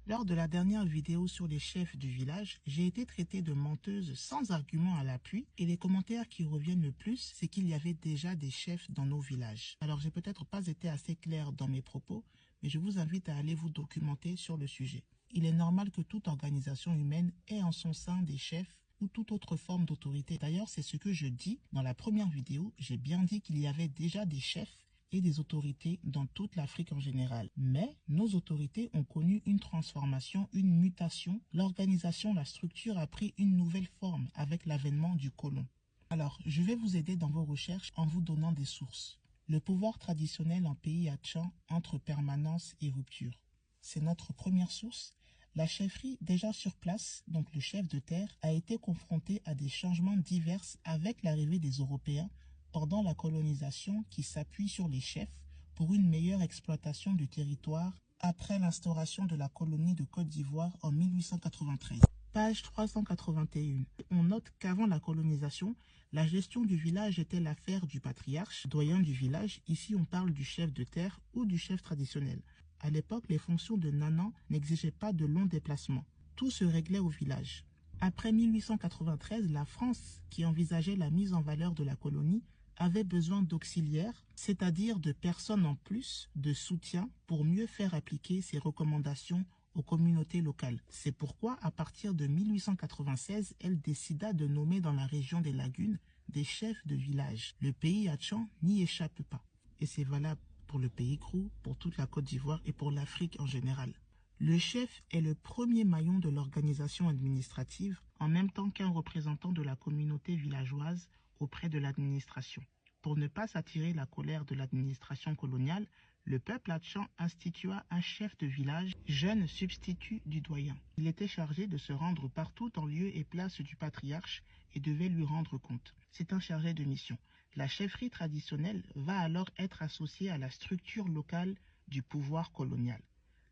Lors de la dernière vidéo sur les chefs du village, j'ai été traité de menteuse sans argument à l'appui et les commentaires qui reviennent le plus, c'est qu'il y avait déjà des chefs dans nos villages. Alors j'ai peut-être pas été assez clair dans mes propos, mais je vous invite à aller vous documenter sur le sujet. Il est normal que toute organisation humaine ait en son sein des chefs ou toute autre forme d'autorité. D'ailleurs, c'est ce que je dis dans la première vidéo. J'ai bien dit qu'il y avait déjà des chefs et des autorités dans toute l'Afrique en général. Mais nos autorités ont connu une transformation, une mutation. L'organisation, la structure a pris une nouvelle forme avec l'avènement du colon. Alors, je vais vous aider dans vos recherches en vous donnant des sources. Le pouvoir traditionnel en pays Hatchan entre permanence et rupture. C'est notre première source. La chefferie, déjà sur place, donc le chef de terre, a été confronté à des changements divers avec l'arrivée des Européens pendant la colonisation qui s'appuie sur les chefs pour une meilleure exploitation du territoire après l'instauration de la colonie de Côte d'Ivoire en 1893. Page 381. On note qu'avant la colonisation, la gestion du village était l'affaire du patriarche, doyen du village. Ici, on parle du chef de terre ou du chef traditionnel. À l'époque, les fonctions de Nanan n'exigeaient pas de longs déplacements. Tout se réglait au village. Après 1893, la France, qui envisageait la mise en valeur de la colonie, avait besoin d'auxiliaires, c'est-à-dire de personnes en plus, de soutien pour mieux faire appliquer ses recommandations aux communautés locales. C'est pourquoi, à partir de 1896, elle décida de nommer dans la région des Lagunes des chefs de village. Le pays Hatchan n'y échappe pas. Et c'est valable pour le pays Krou, pour toute la Côte d'Ivoire et pour l'Afrique en général. Le chef est le premier maillon de l'organisation administrative, en même temps qu'un représentant de la communauté villageoise auprès de l'administration. Pour ne pas s'attirer la colère de l'administration coloniale, le peuple Hatchan institua un chef de village, jeune substitut du doyen. Il était chargé de se rendre partout en lieu et place du patriarche et devait lui rendre compte. C'est un chargé de mission. La chefferie traditionnelle va alors être associée à la structure locale du pouvoir colonial.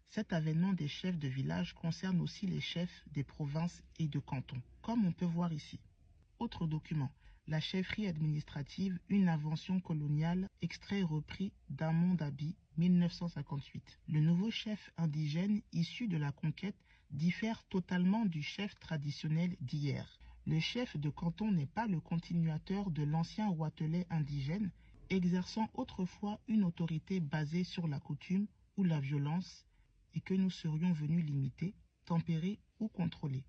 Cet avènement des chefs de village concerne aussi les chefs des provinces et de cantons, comme on peut voir ici. Autre document, la chefferie administrative, une invention coloniale, extrait repris d'Amon Dabi, 1958. Le nouveau chef indigène issu de la conquête diffère totalement du chef traditionnel d'hier. Le chef de canton n'est pas le continuateur de l'ancien roitelet indigène, exerçant autrefois une autorité basée sur la coutume ou la violence et que nous serions venus limiter, tempérer ou contrôler.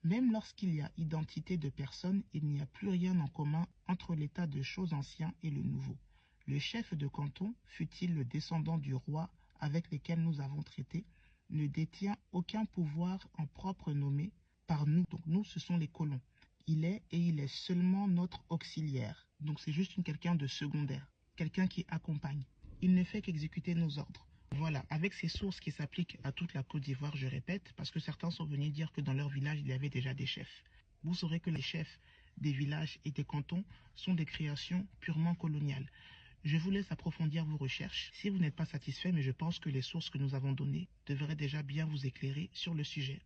Même lorsqu'il y a identité de personne, il n'y a plus rien en commun entre l'état de choses ancien et le nouveau. Le chef de canton, fût-il le descendant du roi avec lequel nous avons traité, ne détient aucun pouvoir en propre nommé par nous. Donc nous, ce sont les colons. Il est seulement notre auxiliaire. Donc c'est juste quelqu'un de secondaire, quelqu'un qui accompagne. Il ne fait qu'exécuter nos ordres. Voilà, avec ces sources qui s'appliquent à toute la Côte d'Ivoire, je répète, parce que certains sont venus dire que dans leur village, il y avait déjà des chefs. Vous saurez que les chefs des villages et des cantons sont des créations purement coloniales. Je vous laisse approfondir vos recherches si vous n'êtes pas satisfait, mais je pense que les sources que nous avons données devraient déjà bien vous éclairer sur le sujet.